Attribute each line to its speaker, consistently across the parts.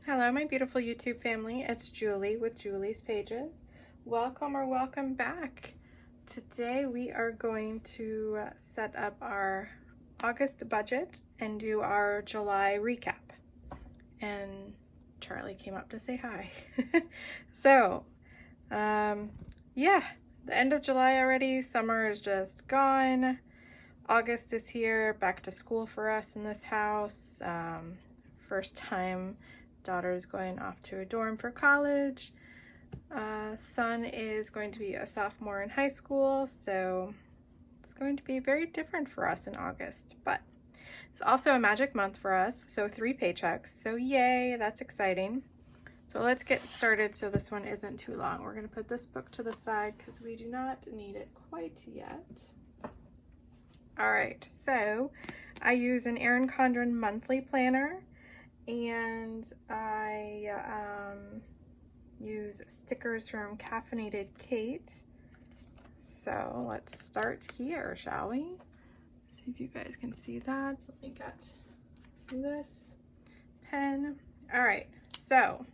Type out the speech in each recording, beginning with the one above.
Speaker 1: Hello, my beautiful YouTube family. It's Julie with Julie's Pages. Welcome back. Today we are going to set up our August budget and do our July recap. And Charlie came up to say hi. So, yeah, the end of July already. Summer is just gone. August is here, back to school for us in this house. First time daughter is going off to a dorm for college. Son is going to be a sophomore in high school, so it's going to be very different for us in August, but it's also a magic month for us, so 3 paychecks, so yay, that's exciting. So let's get started so this one isn't too long. We're going to put this book to the side because we do not need it quite yet. All right, so I use an Erin Condren monthly planner, and I use stickers from Caffeinated Cait. So let's start here, shall we? See if you guys can see that. Let me get this pen. All right, so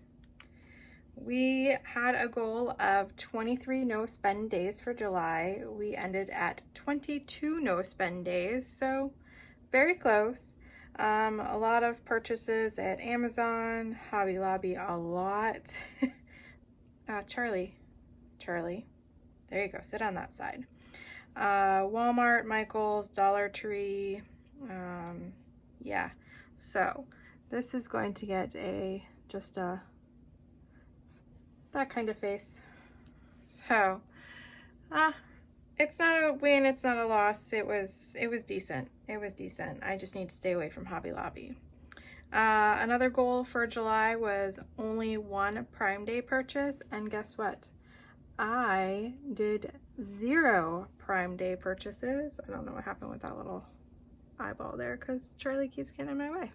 Speaker 1: we had a goal of 23 no spend days for July. We ended at 22 no spend days, so very close. A lot of purchases at Amazon, Hobby Lobby, a lot. Charlie, there you go, sit on that side. Walmart, Michael's, Dollar Tree, yeah. So this is going to get just that kind of face. So, it's not a win, it's not a loss. It was decent. It was decent. I just need to stay away from Hobby Lobby. Another goal for July was only 1 Prime Day purchase, and guess what? I did 0 Prime Day purchases. I don't know what happened with that little eyeball there because Charlie keeps getting in my way.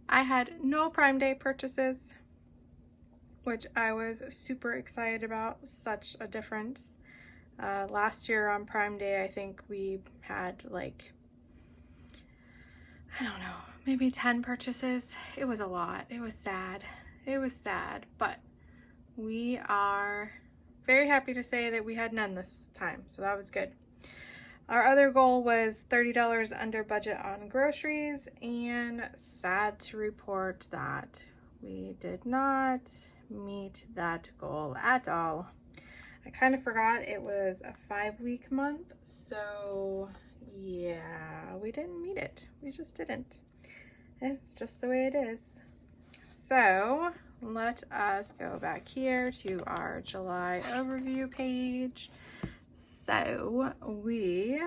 Speaker 1: I had no Prime Day purchases, which I was super excited about. Such a difference. Last year on Prime Day, I think we had like, I don't know, maybe 10 purchases. It was a lot. It was sad. It was sad, but we are very happy to say that we had none this time, so that was good. Our other goal was $30 under budget on groceries, and sad to report that we did not meet that goal at all. I kind of forgot it was a 5-week month, so yeah, we didn't meet it. We just didn't. It's just the way it is. So let us go back here to our July overview page. So we,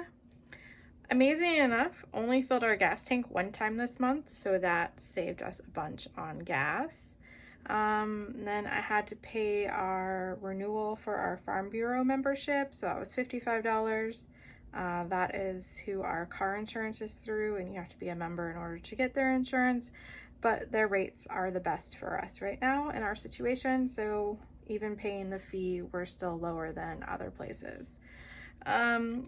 Speaker 1: amazing enough, only filled our gas tank 1 time this month, so that saved us a bunch on gas. Then I had to pay our renewal for our Farm Bureau membership, so that was $55. That is who our car insurance is through, and you have to be a member in order to get their insurance, but their rates are the best for us right now in our situation, so even paying the fee, we're still lower than other places.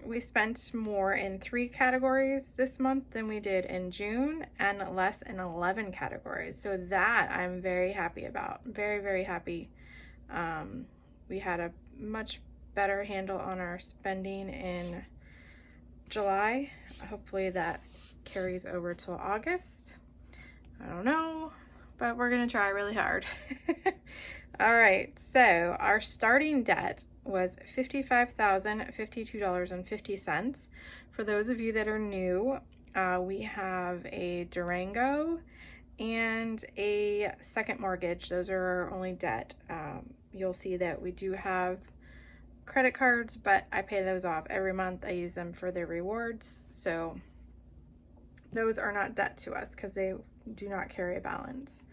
Speaker 1: We spent more in 3 categories this month than we did in June, and less in 11 categories. So that I'm very happy about. Very, very happy. We had a much better handle on our spending in July. Hopefully that carries over till August. I don't know, but we're gonna try really hard. All right, so our starting debt was $55,052.50. For those of you that are new, we have a Durango and a second mortgage. Those are our only debt. You'll see that we do have credit cards, but I pay those off every month. I use them for their rewards, so those are not debt to us because they do not carry a balance.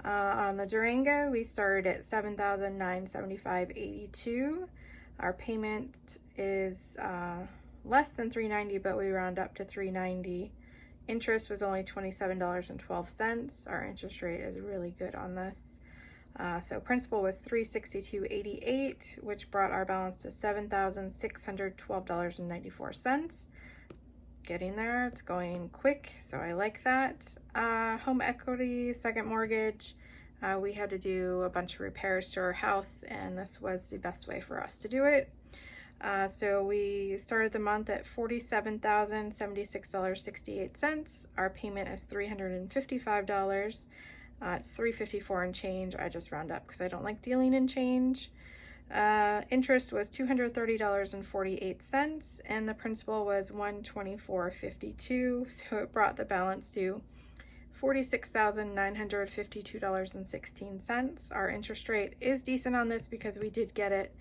Speaker 1: On the Durango, we started at $7,975.82. Our payment is less than $390, but we round up to $390. Interest was only $27.12. Our interest rate is really good on this. So principal was $362.88, which brought our balance to $7,612.94. Getting there, it's going quick, so I like that. Home equity, second mortgage, We had to do a bunch of repairs to our house, and this was the best way for us to do it. So we started the month at $47,076.68. Our payment is $355. It's $354 and change. I just round up because I don't like dealing in change. Interest was $230.48, and the principal was $124.52. So it brought the balance to $46,952.16. Our interest rate is decent on this because we did get it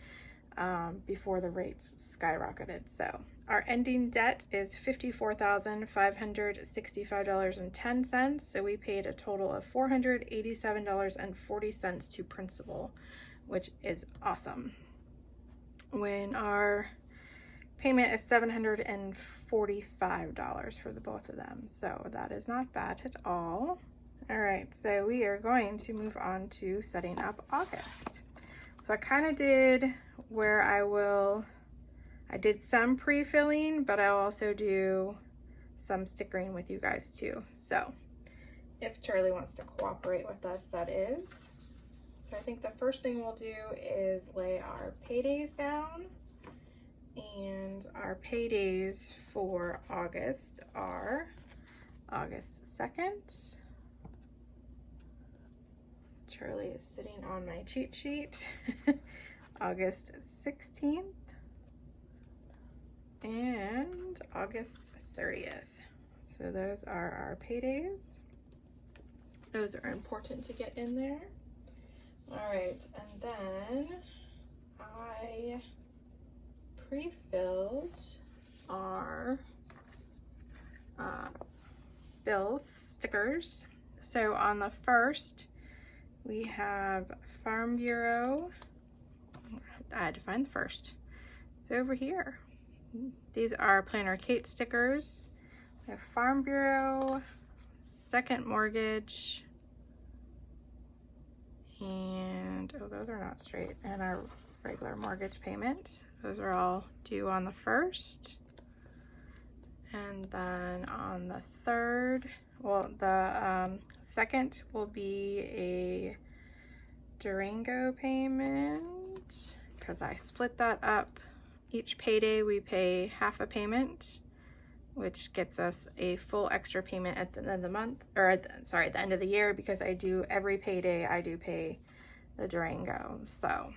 Speaker 1: before the rates skyrocketed. So our ending debt is $54,565.10. So we paid a total of $487.40 to principal, which is awesome. When our payment is $745 for the both of them. So that is not bad at all. All right, so we are going to move on to setting up August. So I kind of did where I did some pre-filling, but I'll also do some stickering with you guys too. So if Charlie wants to cooperate with us, that is. So I think the first thing we'll do is lay our paydays down. And our paydays for August are August 2nd. Charlie is sitting on my cheat sheet. August 16th and August 30th. So those are our paydays. Those are important to get in there. All right, and then I pre-filled our bills stickers. So on the first, we have Farm Bureau. I had to find the first. It's over here. These are PlannerKate stickers. We have Farm Bureau, Second Mortgage, and oh, those are not straight, and our regular mortgage payment. Those are all due on the 1st. And then on the 3rd, well, the 2nd will be a Durango payment because I split that up. Each payday we pay half a payment, which gets us a full extra payment at the end of the month, or at the end of the year, because I do every payday I do pay the Durango. So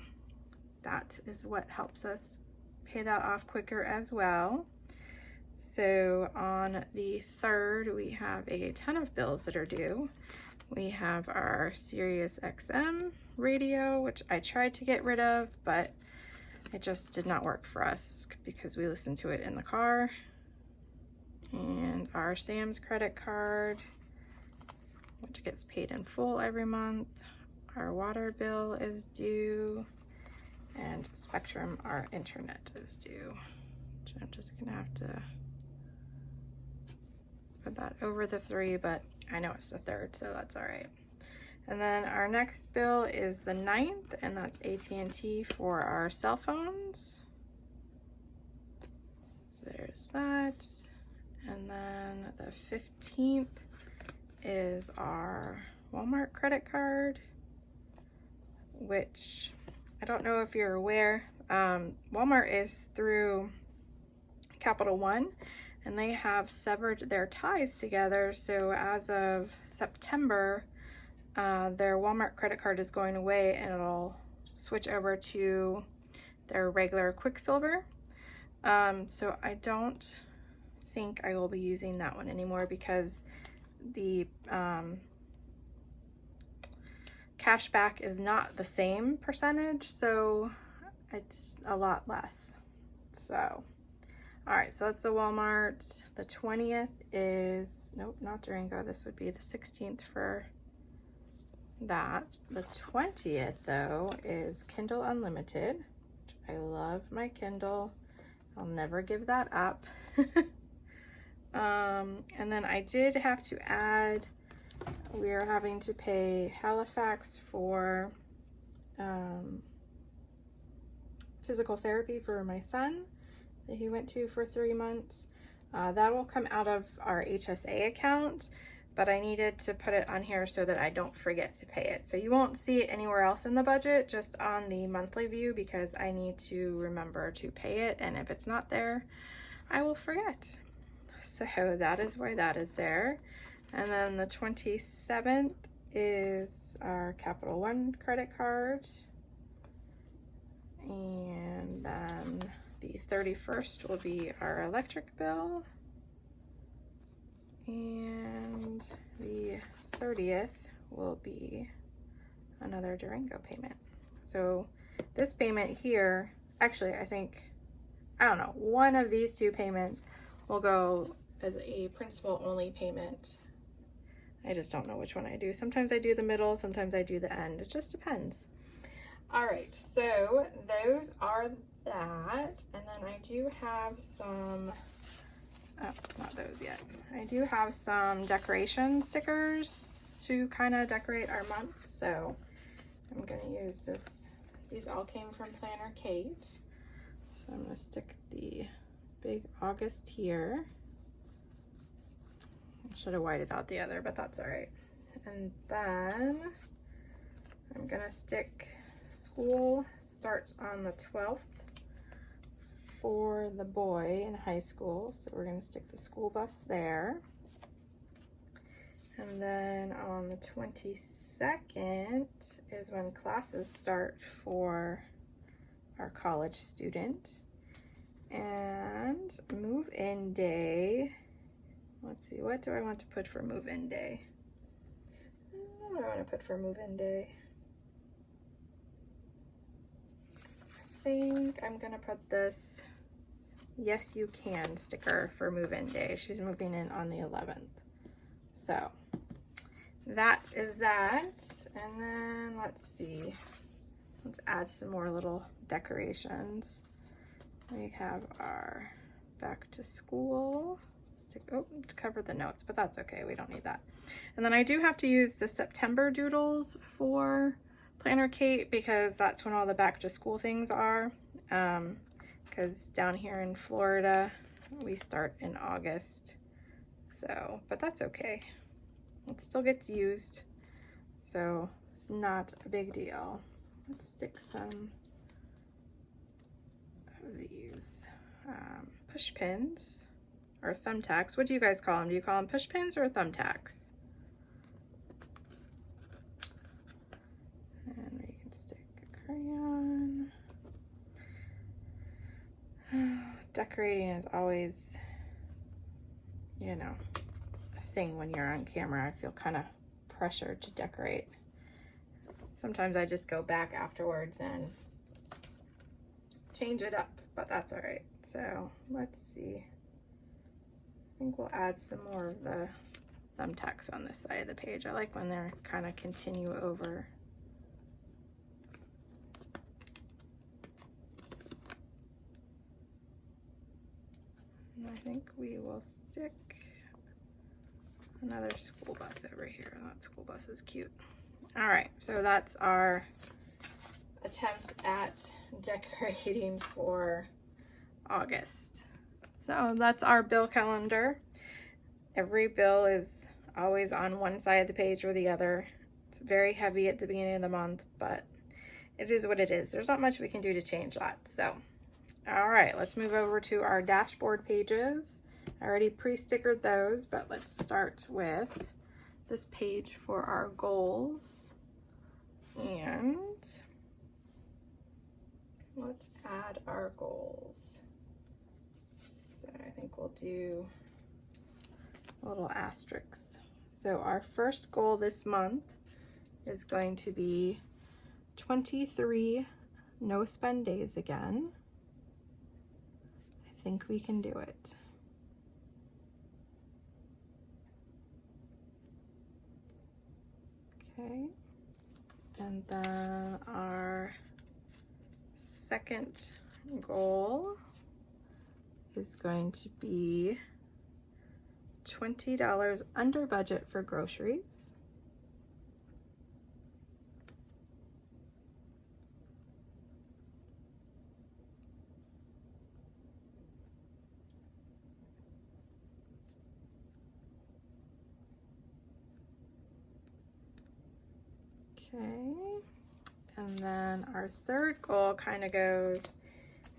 Speaker 1: that is what helps us pay that off quicker as well. So on the 3rd, we have a ton of bills that are due. We have our Sirius XM radio, which I tried to get rid of, but it just did not work for us because we listened to it in the car. And our Sam's credit card, which gets paid in full every month. Our water bill is due. And Spectrum, our internet, is due. So I'm just gonna have to put that over the 3, but I know it's the 3rd, so that's all right. And then our next bill is the 9th, and that's AT&T for our cell phones. So there's that. And then the 15th is our Walmart credit card, which I don't know if you're aware, Walmart is through Capital One, and they have severed their ties together. So as of September, their Walmart credit card is going away, and it'll switch over to their regular Quicksilver. So I don't think I will be using that one anymore because the cashback is not the same percentage, so it's a lot less. So all right, so that's the Walmart. The 20th is, nope, not Durango. This would be the 16th for that. The 20th though is Kindle Unlimited, which I love my Kindle. I'll never give that up. And then I did have to add, we are having to pay Halifax for physical therapy for my son that he went to for 3 months. That will come out of our HSA account. but I needed to put it on here so that I don't forget to pay it. So you won't see it anywhere else in the budget, just on the monthly view, because I need to remember to pay it, and if it's not there, I will forget. So that is why that is there. And then the 27th is our Capital One credit card. And then the 31st will be our electric bill. And the 30th will be another Durango payment. So this payment here, actually I don't know, one of these two payments will go as a principal only payment. I just don't know which one I do. Sometimes I do the middle, sometimes I do the end. It just depends. All right, so those are that. And then I do have some, oh, not those yet. I do have some decoration stickers to kind of decorate our month. So I'm gonna use this. These all came from PlannerKate. So I'm gonna stick the big August here. I should have whited out the other, but that's all right. And then I'm gonna stick school starts on the 12th for the boy in high school. So we're gonna stick the school bus there. And then on the 22nd is when classes start for our college student. And move-in day, let's see, what do I want to put for move-in day? What do I want to put for move-in day? I think I'm gonna put this "Yes You Can" sticker for move-in day. She's moving in on the 11th. So that is that. And then let's see, let's add some more little decorations. We have our back to school stick, to cover the notes, but that's okay, we don't need that. And then I do have to use the September doodles for PlannerKate, because that's when all the back to school things are. Because down here in Florida, we start in August. So, but that's okay. It still gets used, so it's not a big deal. Let's stick some of these push pins or thumbtacks. What do you guys call them? Do you call them push pins or thumbtacks? And we can stick a crayon. Decorating is always, you know, a thing when you're on camera. I feel kind of pressured to decorate. Sometimes I just go back afterwards and change it up, but that's all right. So let's see. I think we'll add some more of the thumbtacks on this side of the page. I like when they're kind of continue over. And I think we will stick another school bus over here. That school bus is cute. All right, so that's our attempt at decorating for August. So that's our bill calendar. Every bill is always on one side of the page or the other. It's very heavy at the beginning of the month, but it is what it is. There's not much we can do to change that. So, all right, let's move over to our dashboard pages. I already pre-stickered those, but let's start with this page for our goals. And let's add our goals. So I think we'll do little asterisks. So our first goal this month is going to be 23 no spend days again. I think we can do it. Okay, and then our second goal is going to be $20 under budget for groceries. Okay, and then our third goal kind of goes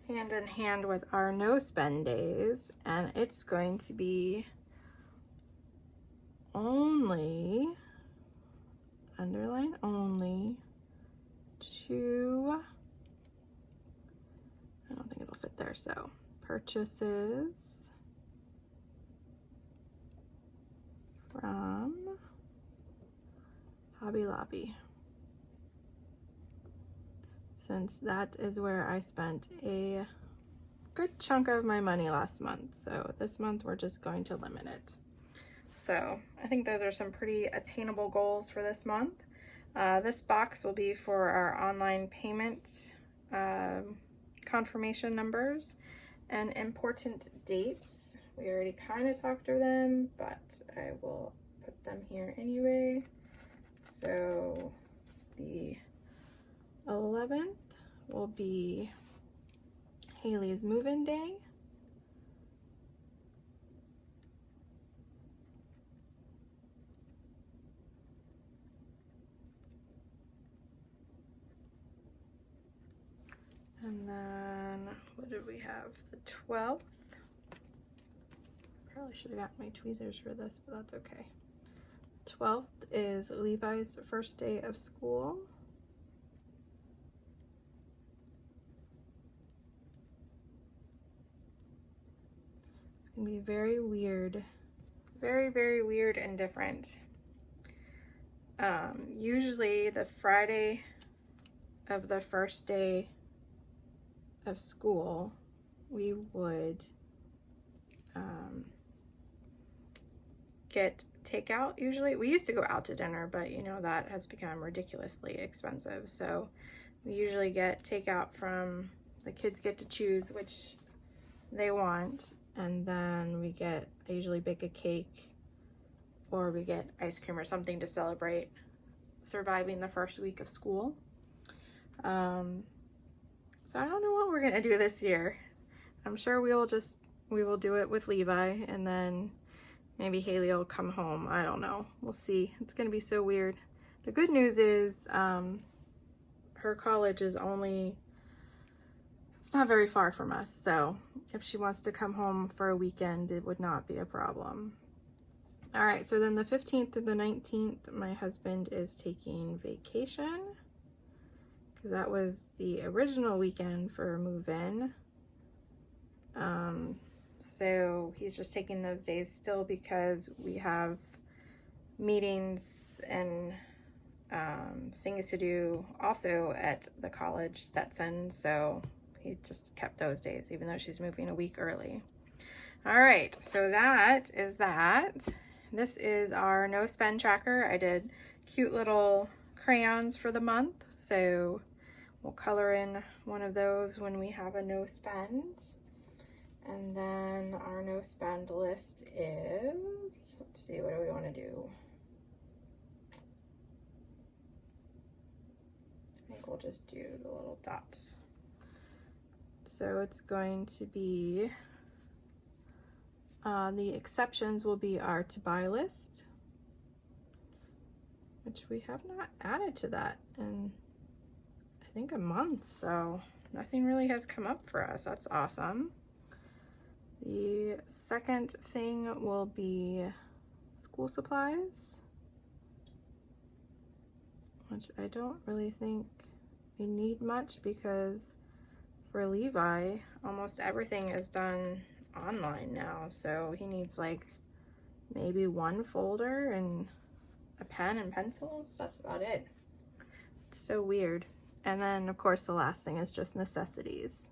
Speaker 1: hand in hand with our no spend days, and it's going to be only, underline only, 2, I don't think it'll fit there, so purchases from Hobby Lobby, since that is where I spent a good chunk of my money last month. So this month we're just going to limit it. So I think those are some pretty attainable goals for this month. This box will be for our online payment confirmation numbers and important dates. We already kind of talked through them, but I will put them here anyway. So the 11th will be Haley's move-in day. And then, what did we have? The 12th. Probably should have got my tweezers for this, but that's okay. 12th is Levi's first day of school. It's gonna be very weird. Very, very weird and different. Usually the Friday of the first day of school, we would get takeout. Usually we used to go out to dinner, but you know, that has become ridiculously expensive, so we usually get takeout. From the kids get to choose which they want, and then I usually bake a cake, or we get ice cream or something to celebrate surviving the first week of school. So I don't know what we're gonna do this year. I'm sure we will do it with Levi, and then maybe Haley will come home. I don't know. We'll see. It's gonna be so weird. The good news is her college is it's not very far from us, so if she wants to come home for a weekend, it would not be a problem. All right, so then the 15th to the 19th, my husband is taking vacation, because that was the original weekend for move-in. So he's just taking those days still because we have meetings and things to do also at the college, Stetson, so he just kept those days even though she's moving a week early. All right, so that is that. This is our no spend tracker. I did cute little crayons for the month, so we'll color in one of those when we have a no spend. And then our no spend list is, let's see, what do we want to do? I think we'll just do the little dots. So it's going to be, the exceptions will be our to buy list, which we have not added to that in, I think, a month, so nothing really has come up for us. That's awesome. The second thing will be school supplies, which I don't really think we need much, because for Levi, almost everything is done online now, so he needs like maybe one folder and a pen and pencils. That's about it. It's so weird. And then of course the last thing is just necessities.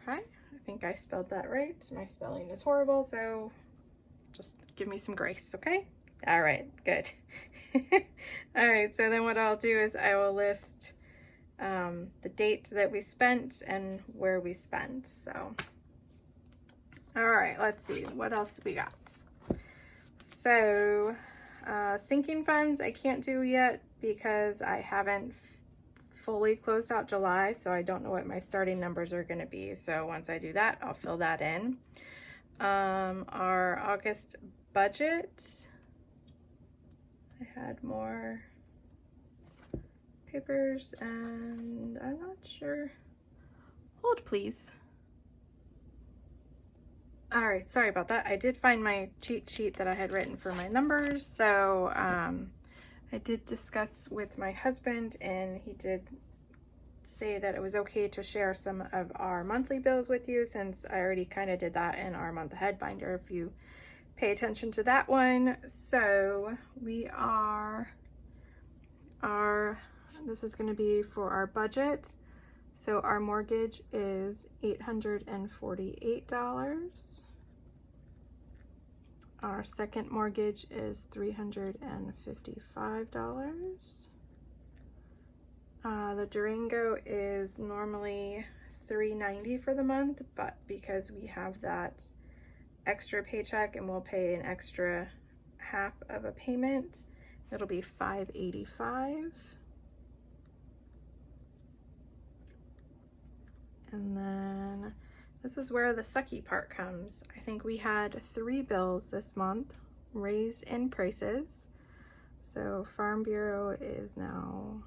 Speaker 1: Okay, I think I spelled that right. My spelling is horrible, so just give me some grace, okay? All right, good. All right, so then what I'll do is I will list the date that we spent and where we spent. So, all right, let's see, what else we got? So, sinking funds I can't do yet because I haven't fully closed out July, so I don't know what my starting numbers are going to be. So once I do that, I'll fill that in. Our August budget, I had more papers and I'm not sure. Hold please. All right, sorry about that. I did find my cheat sheet that I had written for my numbers. So I did discuss with my husband, and he did say that it was okay to share some of our monthly bills with you, since I already kind of did that in our month ahead binder, if you pay attention to that one. So we are, this is going to be for our budget. So our mortgage is $848. Our second mortgage is $355. The Durango is normally $390 for the month, but because we have that extra paycheck and we'll pay an extra half of a payment, it'll be $585. And then this is where the sucky part comes. I think we had 3 bills this month raise in prices. So Farm Bureau is now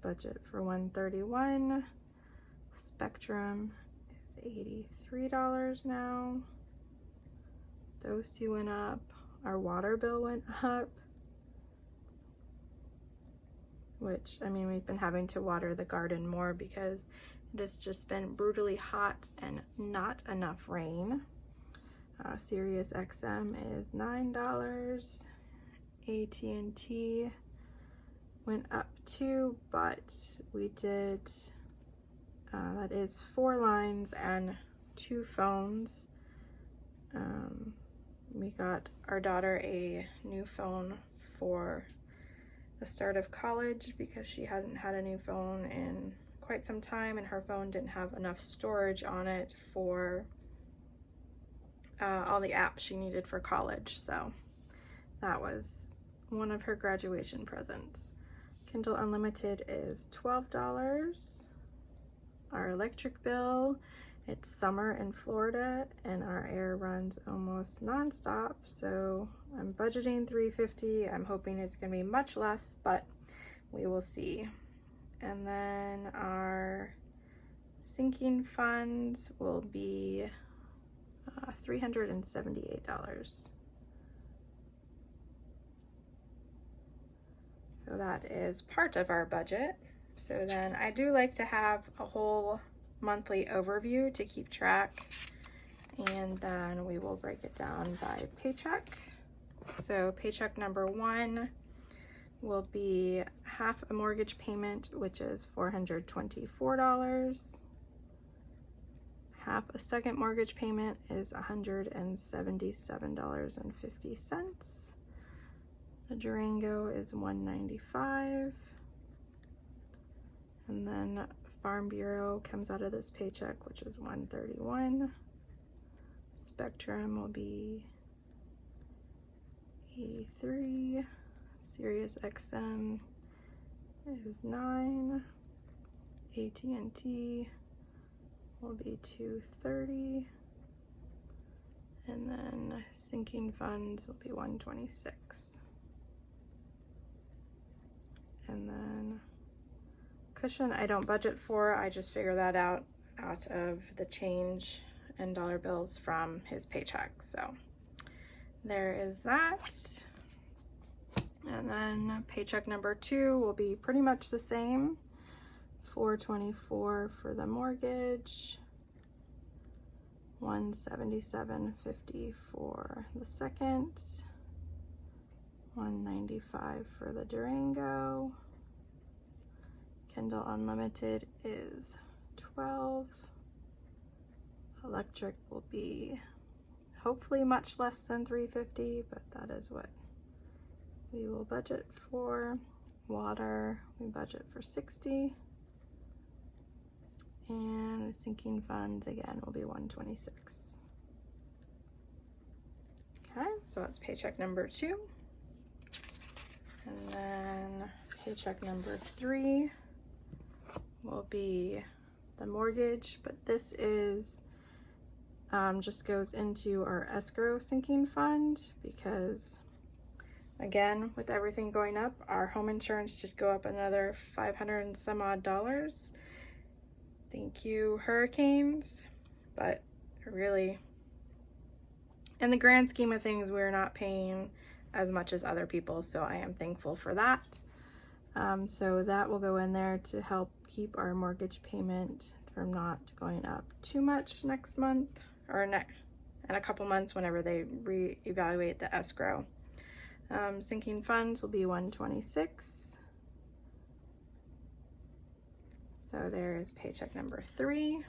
Speaker 1: budget for $131. Spectrum is $83 now. Those two went up. Our water bill went up, which, I mean, we've been having to water the garden more because it has just been brutally hot and not enough rain. Sirius XM is $9. AT&T went up too, but we did, that is 4 lines and 2 phones. We got our daughter a new phone for the start of college because she hadn't had a new phone in quite some time, and her phone didn't have enough storage on it for all the apps she needed for college. So that was one of her graduation presents. Kindle Unlimited is $12. Our electric bill, it's summer in Florida and our air runs almost nonstop, so I'm budgeting $350. I'm hoping it's going to be much less, but we will see. And then our sinking funds will be $378. So that is part of our budget. So then I do like to have a whole monthly overview to keep track, and then we will break it down by paycheck. So paycheck number 1 will be half a mortgage payment, which is $424. Half a second mortgage payment is $177.50. The Durango is $195. And then Farm Bureau comes out of this paycheck, which is $131. Spectrum will be $83. Sirius XM is $9. AT&T will be $230. And then sinking funds will be $126. And then cushion I don't budget for, I just figure that out of the change and dollar bills from his paycheck. So there is that. And then paycheck number 2 will be pretty much the same. $424 for the mortgage, $177.50 for the second, $195 for the Durango. Kindle Unlimited is $12. Electric will be hopefully much less than $350, but that is what we will budget for. Water, we budget for $60. And sinking funds again will be $126. Okay, so that's paycheck number 2. And then paycheck number 3 will be the mortgage, but this is just goes into our escrow sinking fund because, again, with everything going up, our home insurance should go up another $500 and some odd. Thank you, hurricanes. But really, in the grand scheme of things, we're not paying as much as other people, so I am thankful for that. So that will go in there to help keep our mortgage payment from not going up too much next month, or in a couple months whenever they reevaluate the escrow. Sinking funds will be $126. So there is paycheck number 3.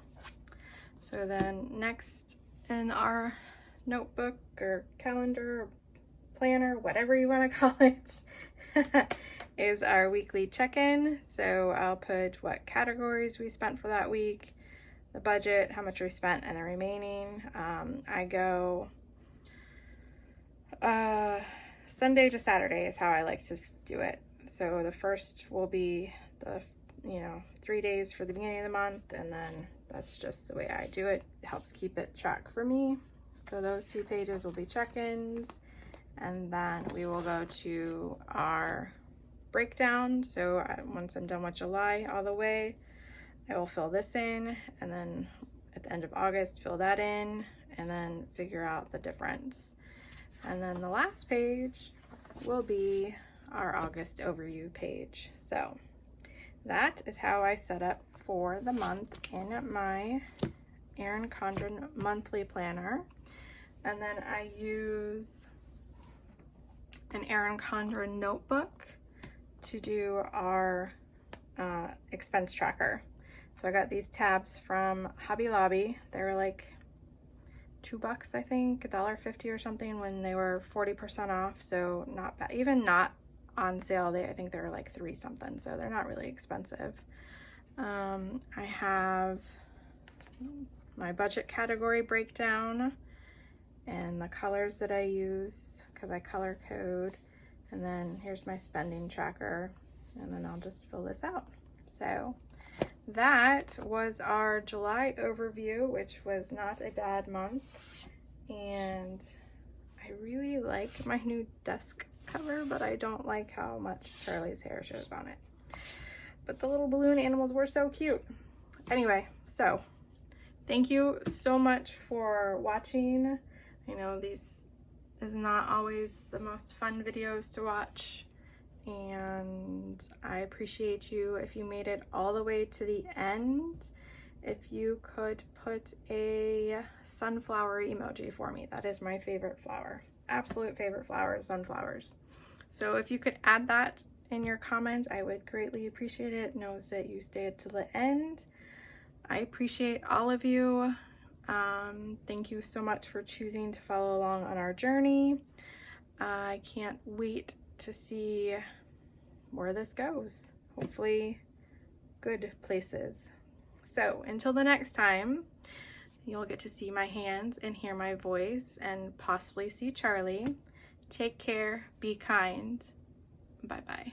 Speaker 1: So then next in our notebook or calendar or planner, whatever you want to call it, is our weekly check-in. So I'll put what categories we spent for that week, the budget, how much we spent, and the remaining. I go Sunday to Saturday is how I like to do it. So the first will be the 3 days for the beginning of the month, and then that's just the way I do it. It helps keep it track for me. So those 2 pages will be check-ins, and then we will go to our breakdown. So once I'm done with July all the way, I will fill this in, and then at the end of August fill that in, and then figure out the difference. And then the last page will be our August overview page. So that is how I set up for the month in my Erin Condren monthly planner. And then I use an Erin Condren notebook to do our expense tracker. So I got these tabs from Hobby Lobby. They were like $2, I think, $1.50 or something when they were 40% off. So not bad, even not on sale. I think they were like $3 something, so they're not really expensive. I have my budget category breakdown and the colors that I use because I color code, and then here's my spending tracker, and then I'll just fill this out. So that was our July overview, which was not a bad month, and I really like my new desk cover, but I don't like how much Charlie's hair shows on it. But the little balloon animals were so cute. Anyway, so thank you so much for watching. I know these is not always the most fun videos to watch, and I appreciate you if you made it all the way to the end. If you could put a sunflower emoji for me. That is my favorite flower. Absolute favorite flower is sunflowers. So if you could add that in your comments, I would greatly appreciate it. It knows that you stayed to the end. I appreciate all of you. Thank you so much for choosing to follow along on our journey. I can't wait to see where this goes. Hopefully good places. So until the next time, you'll get to see my hands and hear my voice and possibly see Charlie. Take care, be kind. Bye-bye.